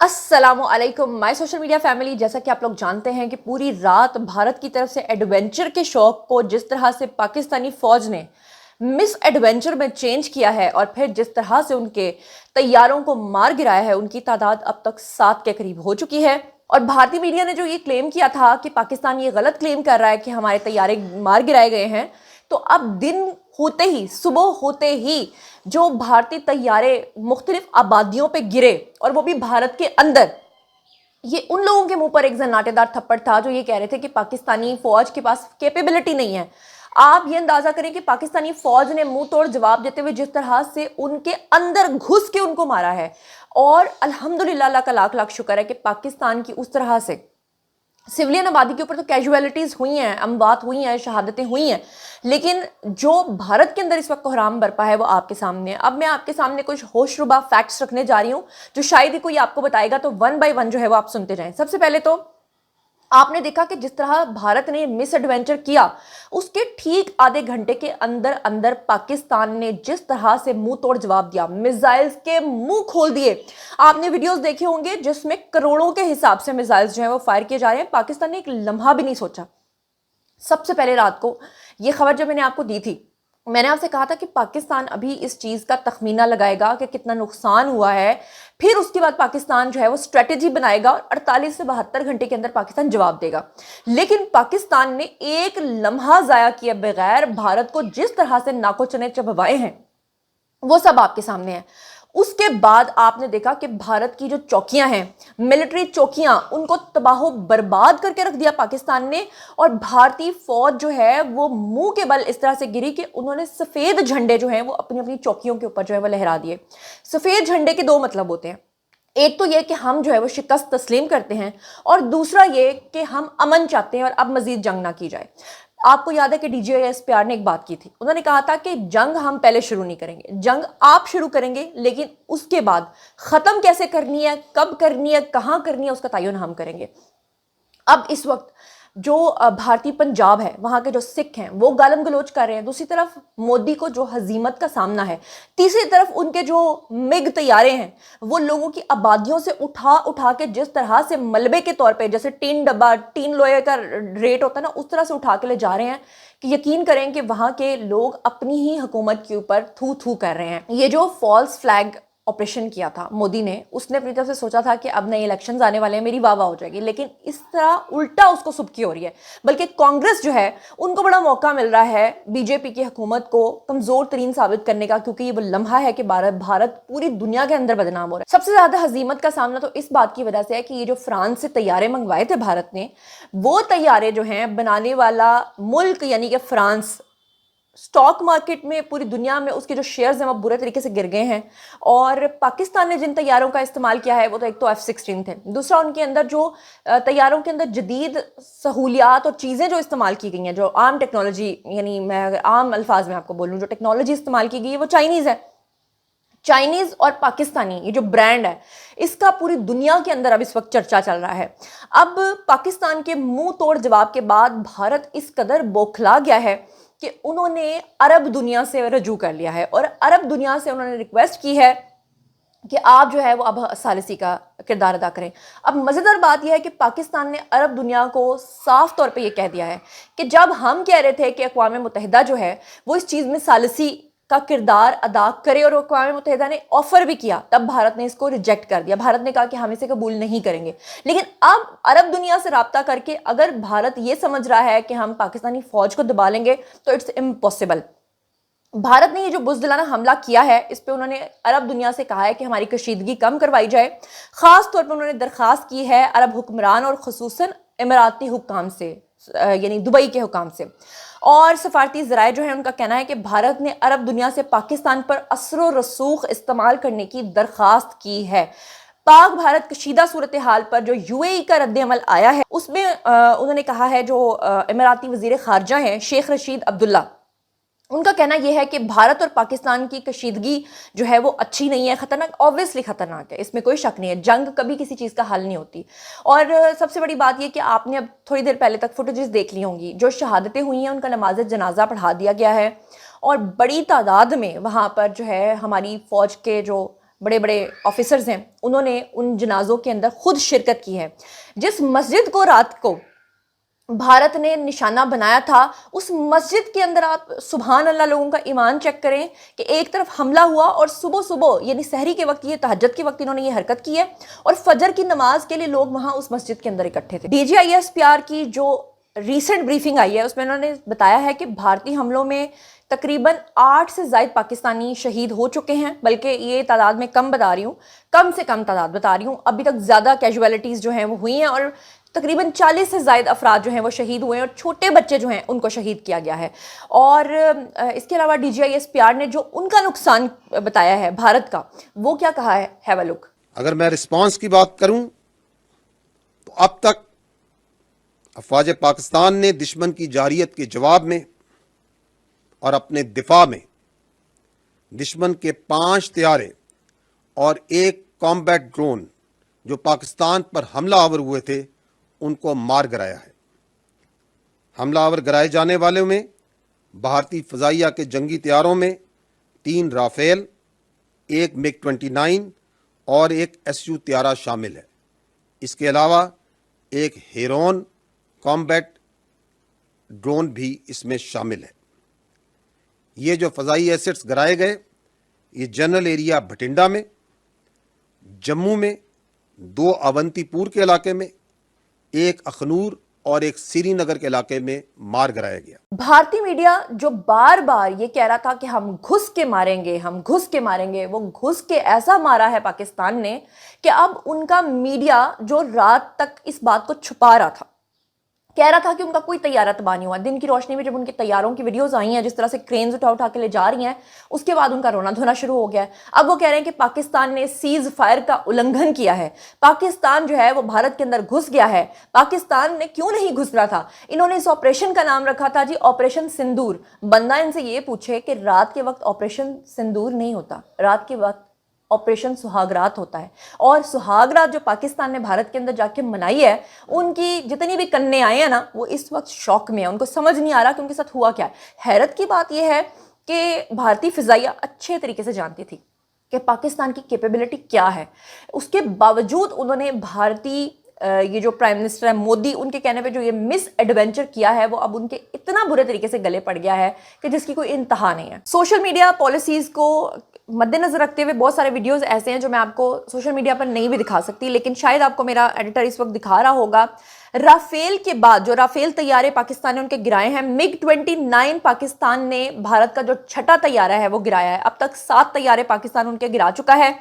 अस्सलामु अलैकुम my social media family. जैसा कि आप लोग जानते हैं कि पूरी रात भारत की तरफ से एडवेंचर के शौक को जिस तरह से पाकिस्तानी फ़ौज ने मिस एडवेंचर में चेंज किया है और फिर जिस तरह से उनके तैयारों को मार गिराया है, उनकी तादाद अब तक 7 के करीब हो चुकी है। और भारतीय मीडिया ने जो ये क्लेम किया था कि पाकिस्तान ये गलत क्लेम कर रहा है कि हमारे तैयारे मार गिराए गए हैं, तो अब दिन होते ही, सुबह होते ही जो भारतीय तैयारे मुख्तलिफ आबादियों पे गिरे और वो भी भारत के अंदर, ये उन लोगों के मुंह पर एक जन्नाटेदार थप्पड़ था जो ये कह रहे थे कि पाकिस्तानी फौज के पास कैपेबिलिटी नहीं है। आप ये अंदाजा करें कि पाकिस्तानी फौज ने मुंह तोड़ जवाब देते हुए जिस तरह से उनके अंदर घुस के उनको मारा है, और अल्हम्दुलिल्लाह, अल्लाह का लाख लाख शुक्र है कि पाकिस्तान की उस तरह से सिविलियन आबादी के ऊपर तो कैजुअलिटीज़ हुई हैं, अमवात हुई हैं, शहादतें हुई हैं, लेकिन जो भारत के अंदर इस वक्त कोहराम बरपा है वो आपके सामने है। अब मैं आपके सामने कुछ होशरुबा फैक्ट्स रखने जा रही हूँ जो शायद ही कोई आपको बताएगा, तो वन बाय वन जो है वो आप सुनते जाएं। सबसे पहले तो आपने देखा कि जिस तरह भारत ने मिस एडवेंचर किया, उसके ठीक आधे घंटे के अंदर अंदर पाकिस्तान ने जिस तरह से मुंह तोड़ जवाब दिया, मिसाइल्स के मुंह खोल दिए। आपने वीडियोस देखे होंगे जिसमें करोड़ों के हिसाब से मिसाइल्स जो है वो फायर किए जा रहे हैं। पाकिस्तान ने एक लम्हा भी नहीं सोचा। सबसे पहले रात को ये खबर जब मैंने आपको दी थी, मैंने आपसे कहा था कि पाकिस्तान अभी इस चीज़ का तखमीना लगाएगा कि कितना नुकसान हुआ है, फिर उसके बाद पाकिस्तान जो है वो स्ट्रेटेजी बनाएगा और 48 से 72 घंटे के अंदर पाकिस्तान जवाब देगा। लेकिन पाकिस्तान ने एक लम्हा ज़ाया किए बगैर भारत को जिस तरह से नाको चने चबवाए हैं, वो सब आपके सामने है। उसके बाद आपने देखा कि भारत की जो चौकियां हैं, मिलिट्री चौकियां, उनको तबाहो बर्बाद करके रख दिया पाकिस्तान ने। और भारतीय फौज जो है वो मुंह के बल इस तरह से गिरी कि उन्होंने सफ़ेद झंडे जो हैं वो अपनी अपनी चौकियों के ऊपर जो है वो लहरा दिए। सफ़ेद झंडे के दो मतलब होते हैं, एक तो ये कि हम जो है वो शिकस्त तस्लीम करते हैं, और दूसरा ये कि हम अमन चाहते हैं और अब मजीद जंग ना की जाए। आपको याद है कि DGSPR ने एक बात की थी, उन्होंने कहा था कि जंग हम पहले शुरू नहीं करेंगे, जंग आप शुरू करेंगे, लेकिन उसके बाद ख़त्म कैसे करनी है, कब करनी है, कहाँ करनी है, उसका तयन हम करेंगे। अब इस वक्त जो भारतीय पंजाब है, वहाँ के जो सिख हैं वो गालम गलोच कर रहे हैं, दूसरी तरफ मोदी को जो हजीमत का सामना है, तीसरी तरफ उनके जो मिग तैयारे हैं वो लोगों की आबादियों से उठा उठा के जिस तरह से मलबे के तौर पे, जैसे टीन डब्बा, टीन लोहे का रेट होता है ना, उस तरह से उठा के ले जा रहे हैं कि यकीन करें कि वहाँ के लोग अपनी ही हुकूमत के ऊपर थू थू कर रहे हैं। ये जो फॉल्स फ्लैग ऑपरेशन किया था मोदी ने, उसने अपनी तरफ से सोचा था कि अब नए इलेक्शंस आने वाले हैं, मेरी वाह वाह हो जाएगी, लेकिन इस तरह उल्टा उसको सुबकी हो रही है। बल्कि कांग्रेस जो है उनको बड़ा मौका मिल रहा है बीजेपी की हुकूमत को कमज़ोर तरीन साबित करने का, क्योंकि ये वो लम्हा है कि भारत पूरी दुनिया के अंदर बदनाम हो रहा है। सबसे ज़्यादा हजीमत का सामना तो इस बात की वजह से है कि ये जो फ्रांस से तैयारे मंगवाए थे भारत ने, वो तैयारे जो हैं बनाने वाला मुल्क यानी कि फ्रांस, स्टॉक मार्केट में पूरी दुनिया में उसके जो शेयर्स हैं वो बुरे तरीके से गिर गए हैं। और पाकिस्तान ने जिन तैयारों का इस्तेमाल किया है वो तो एक तो F-16 थे, दूसरा उनके अंदर जो तैयारों के अंदर जदीद सहूलियात और चीज़ें जो इस्तेमाल की गई हैं, जो आम टेक्नोलॉजी, यानी मैं अगर आम अल्फाज में आपको बोलूँ, जो टेक्नोलॉजी इस्तेमाल की गई है वो चाइनीज़ है। चाइनीज़ और पाकिस्तानी ये जो ब्रांड है, इसका पूरी दुनिया के अंदर अब इस वक्त चर्चा चल रहा है। अब पाकिस्तान के मुंह तोड़ जवाब के बाद भारत इस कदर बौखला गया है कि उन्होंने अरब दुनिया से रजू कर लिया है, और अरब दुनिया से उन्होंने रिक्वेस्ट की है कि आप जो है वो अब सालिसी का किरदार अदा करें। अब मज़ेदार बात यह है कि पाकिस्तान ने अरब दुनिया को साफ तौर पे ये कह दिया है कि जब हम कह रहे थे कि अक़वाम मुत्तहिदा जो है वो इस चीज़ में सालिसी का किरदार अदा करे, और अक़वाम मुत्तहिदा ने ऑफ़र भी किया, तब भारत ने इसको रिजेक्ट कर दिया। भारत ने कहा कि हम इसे कबूल नहीं करेंगे। लेकिन अब अरब दुनिया से रब्ता करके अगर भारत ये समझ रहा है कि हम पाकिस्तानी फ़ौज को दबा लेंगे तो इट्स इम्पॉसिबल। भारत ने ये जो बुज़दिलाना हमला किया है, इस पे उन्होंने अरब दुनिया से कहा है कि हमारी कशीदगी कम करवाई जाए। ख़ास तौर पर उन्होंने दरख्वास्त की है अरब हुक्मरान और ख़ुसूसन इमराती हुक्काम से, यानी दुबई के हुक्काम से। और सफारती ज़राए जो है उनका कहना है कि भारत ने अरब दुनिया से पाकिस्तान पर असर रसूख इस्तेमाल करने की दरख्वास्त की है। पाक भारत कशीदा सूरत हाल पर जो UAE का रद्द अमल आया है, उसमें उन्होंने कहा है, जो इमराती वज़ीर ख़ारजा हैं शेख रशीद अब्दुल्ला, उनका कहना यह है कि भारत और पाकिस्तान की कशीदगी जो है वो अच्छी नहीं है, ख़तरनाक, ऑब्वियसली ख़तरनाक है, इसमें कोई शक नहीं है। जंग कभी किसी चीज़ का हल नहीं होती। और सबसे बड़ी बात यह कि आपने अब थोड़ी देर पहले तक फुटेजेस देख ली होंगी, जो शहादतें हुई हैं उनका नमाज जनाजा पढ़ा दिया गया है, और बड़ी तादाद में वहाँ पर जो है हमारी फ़ौज के जो बड़े बड़े ऑफिसर्स हैं, उन्होंने उन जनाजों के अंदर खुद शिरकत की है। जिस मस्जिद को रात को भारत ने निशाना बनाया था, उस मस्जिद के अंदर आप सुभान अल्लाह लोगों का ईमान चेक करें कि एक तरफ हमला हुआ और सुबह सुबह यानी सहरी के वक्त, ये तहज्जुद के वक्त इन्होंने ये हरकत की है और फजर की नमाज के लिए लोग वहां उस मस्जिद के अंदर इकट्ठे थे। DGISPR की जो रीसेंट ब्रीफिंग आई है उसमें उन्होंने बताया है कि भारतीय हमलों में तकरीबन 8 से ज़ायद पाकिस्तानी शहीद हो चुके हैं, बल्कि ये तादाद में कम बता रही हूँ, कम से कम तादाद बता रही हूँ। अभी तक ज़्यादा कैजुअलिटीज़ जो हैं वो हुई हैं और तकरीबन 40 से ज़ायद अफराद जो हैं वो शहीद हुए हैं और छोटे बच्चे जो हैं उनको शहीद किया गया है। और इसके अलावा DGISPR ने जो उनका नुकसान बताया है भारत का, वो क्या कहा है, हैव अ लुक। अगर मैं रिस्पांस की बात करूं तो अब तक अफवाज पाकिस्तान ने दुश्मन की जारियत के जवाब में और अपने दिफा में दुश्मन के 5 तैयारे और 1 कॉम्बैट ड्रोन जो पाकिस्तान पर हमला आवर हुए थे उनको मार गिराया है। हमला आवर गिराए जाने वालों में भारतीय फ़ज़ाइया के जंगी तैयारों में 3 राफेल, 1 MiG-29 और 1 SU तैयारा शामिल है। इसके अलावा 1 हेरोन कॉम्बैट ड्रोन भी इसमें शामिल है। ये जो फ़ज़ाई एसेट्स गिराए गए, ये जनरल एरिया भटिंडा में, जम्मू में, 2 अवंतीपुर के इलाके में, 1 अखनूर और 1 श्रीनगर के इलाके में मार गिराया गया। भारतीय मीडिया जो बार बार ये कह रहा था कि हम घुस के मारेंगे, हम घुस के मारेंगे, वो घुस के ऐसा मारा है पाकिस्तान ने कि अब उनका मीडिया जो रात तक इस बात को छुपा रहा था, कह रहा था कि उनका कोई तैयारा तबाह नहीं हुआ, दिन की रोशनी में जब उनके तैयारों की वीडियोस आई हैं जिस तरह से क्रेन्स उठा उठा के ले जा रही हैं, उसके बाद उनका रोना धोना शुरू हो गया है। अब वो कह रहे हैं कि पाकिस्तान ने सीज फायर का उल्लंघन किया है, पाकिस्तान जो है वो भारत के अंदर घुस गया है। पाकिस्तान ने क्यों नहीं घुसना था? इन्होंने इस ऑपरेशन का नाम रखा था जी ऑपरेशन सिंदूर। बंदा इनसे ये पूछे कि रात के वक्त ऑपरेशन सिंदूर नहीं होता, रात के वक्त ऑपरेशन सुहागरात होता है। और सुहागरात जो पाकिस्तान ने भारत के अंदर जाके मनाई है, उनकी जितनी भी कन्ने आए हैं ना, वो इस वक्त शौक में है, उनको समझ नहीं आ रहा कि उनके साथ हुआ क्या है। हैरत की बात यह है कि भारतीय फिजाइया अच्छे तरीके से जानती थी कि पाकिस्तान की कैपेबिलिटी क्या है, उसके बावजूद उन्होंने भारतीय ये जो प्राइम मिनिस्टर है मोदी, उनके कहने पे जो ये मिस एडवेंचर किया है वो अब उनके इतना बुरे तरीके से गले पड़ गया है कि जिसकी कोई इंतहा नहीं है। सोशल मीडिया पॉलिसीज़ को मद्देनजर रखते हुए बहुत सारे वीडियोस ऐसे हैं जो मैं आपको सोशल मीडिया पर नहीं भी दिखा सकती, लेकिन शायद आपको मेरा एडिटर इस वक्त दिखा रहा होगा। राफेल के बाद जो राफेल तैयारे पाकिस्तान ने उनके गिराए हैं, MiG-29 पाकिस्तान ने भारत का जो 6ठा तैयारा है वो गिराया है। अब तक 7 तैयारे पाकिस्तान उनके गिरा चुका है।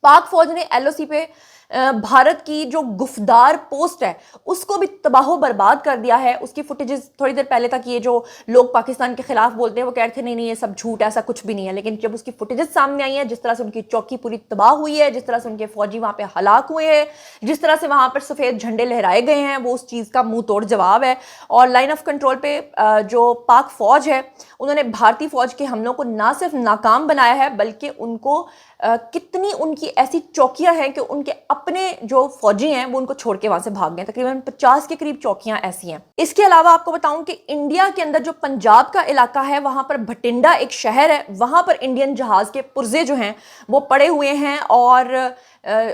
पाक फौज ने LOC पे भारत की जो गुफदार पोस्ट है उसको भी तबाह बर्बाद कर दिया है। उसकी फुटेजेस थोड़ी देर पहले तक ये जो लोग पाकिस्तान के खिलाफ बोलते हैं वो कह रहे थे नहीं ये सब झूठ, ऐसा कुछ भी नहीं है, लेकिन जब उसकी फुटेजेस सामने आई है, जिस तरह से उनकी चौकी पूरी तबाह हुई है, जिस तरह से उनके फौजी वहां पे हलाक हुए हैं, जिस तरह से वहां पर सफेद झंडे लहराए गए हैं, वो उस चीज का मुंह तोड़ जवाब है। और लाइन ऑफ कंट्रोल पे जो पाक फौज है उन्होंने भारतीय फौज के हमलों को ना सिर्फ नाकाम बनाया है बल्कि उनको कितनी उनकी ऐसी चौकियां हैं कि उनके अपने जो फौजी हैं वो उनको छोड़ के वहां से भाग गए। तकरीबन 50 के करीब चौकियां ऐसी हैं। इसके अलावा आपको बताऊं कि इंडिया के अंदर जो पंजाब का इलाका है वहां पर भटिंडा एक शहर है, वहां पर इंडियन जहाज के पुर्जे जो हैं वो पड़े हुए हैं और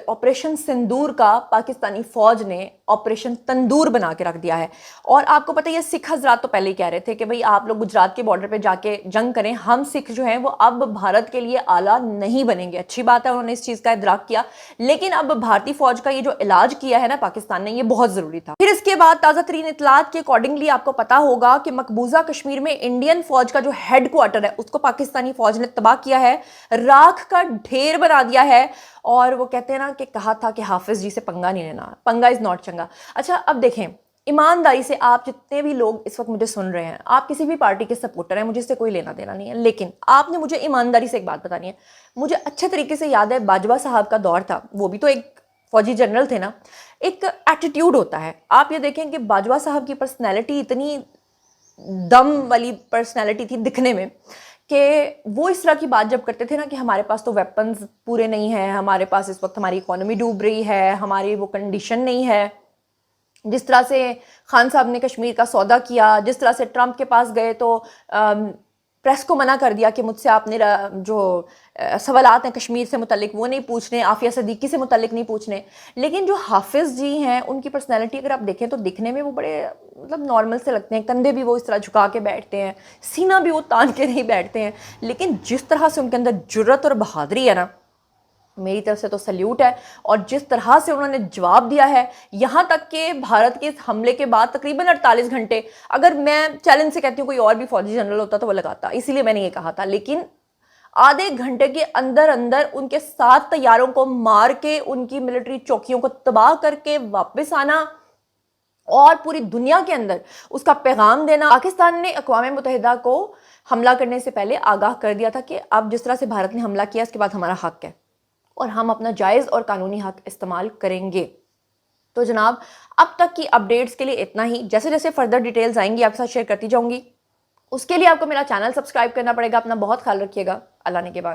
ऑपरेशन सिंदूर का पाकिस्तानी फौज ने ऑपरेशन तंदूर बना के रख दिया है। और आपको पता है ये सिख हजरात तो पहले ही कह रहे थे कि भाई आप लोग गुजरात के बॉर्डर पे जाके जंग करें, हम सिख जो हैं वो अब भारत के लिए आला नहीं बनेंगे। अच्छी बात है उन्होंने इस चीज़ का इदराक किया, लेकिन अब भारतीय फौज का ये जो इलाज किया है ना पाकिस्तान ने, ये बहुत ज़रूरी था। फिर इसके बाद ताज़ा तरीन इतलात के अकॉर्डिंगली आपको पता होगा कि मकबूजा कश्मीर में इंडियन फौज का जो हेड क्वार्टर है उसको पाकिस्तानी फौज ने तबाह किया है, राख का ढेर बना दिया है। और वो कहते हैं ना कि कहा था कि हाफिज जी से पंगा नहीं लेना, पंगा इज नॉट चंगा। अच्छा अब देखें, ईमानदारी से आप जितने भी लोग इस वक्त मुझे सुन रहे हैं, आप किसी भी पार्टी के सपोर्टर हैं, मुझे इससे कोई लेना देना नहीं है, लेकिन आपने मुझे ईमानदारी से एक बात बतानी है। मुझे अच्छे तरीके से याद है बाजवा साहब का दौर था, वो भी तो एक फौजी जनरल थे ना। एक एटीट्यूड होता है, आप ये देखें कि बाजवा साहब की पर्सनैलिटी इतनी दम वाली पर्सनैलिटी थी दिखने में कि वो इस तरह की बात जब करते थे ना कि हमारे पास तो वेपन्स पूरे नहीं हैं, हमारे पास इस वक्त हमारी इकोनॉमी डूब रही है, हमारी वो कंडीशन नहीं है। जिस तरह से खान साहब ने कश्मीर का सौदा किया, जिस तरह से ट्रंप के पास गए तो پریس کو منع کر دیا کہ مجھ سے آپ نے جو سوالات ہیں کشمیر سے متعلق وہ نہیں پوچھنے، عافیہ صدیقی سے متعلق نہیں پوچھنے. لیکن جو حافظ جی ہیں ان کی پرسنالٹی اگر آپ دیکھیں تو دکھنے میں وہ بڑے مطلب نارمل سے لگتے ہیں، کندھے بھی وہ اس طرح جھکا کے بیٹھتے ہیں، سینہ بھی وہ تان کے نہیں بیٹھتے ہیں. لیکن جس طرح سے ان کے اندر جرأت اور بہادری ہے نا، میری طرف سے تو سلیوٹ ہے. اور جس طرح سے انہوں نے جواب دیا ہے، یہاں تک کہ بھارت کے حملے کے بعد تقریباً 48 گھنٹے، اگر میں چیلنج سے کہتی ہوں کوئی اور بھی فوجی جنرل ہوتا تو وہ لگاتا، اسی لیے میں نے یہ کہا تھا. لیکن آدھے گھنٹے کے اندر اندر ان کے 7 طیاروں کو مار کے، ان کی ملٹری چوکیوں کو تباہ کر کے واپس آنا اور پوری دنیا کے اندر اس کا پیغام دینا. پاکستان نے اقوام متحدہ کو حملہ کرنے سے پہلے آگاہ کر دیا تھا کہ اب جس طرح سے بھارت نے حملہ کیا اس کے بعد ہمارا حق ہے اور ہم اپنا جائز اور قانونی حق استعمال کریں گے. تو جناب اب تک کی اپڈیٹس کے لیے اتنا ہی. جیسے جیسے فردر ڈیٹیلز آئیں گی آپ کے ساتھ شیئر کرتی جاؤں گی. اس کے لیے آپ کو میرا چینل سبسکرائب کرنا پڑے گا. اپنا بہت خیال رکھیے گا. اللہ نے کے بعد.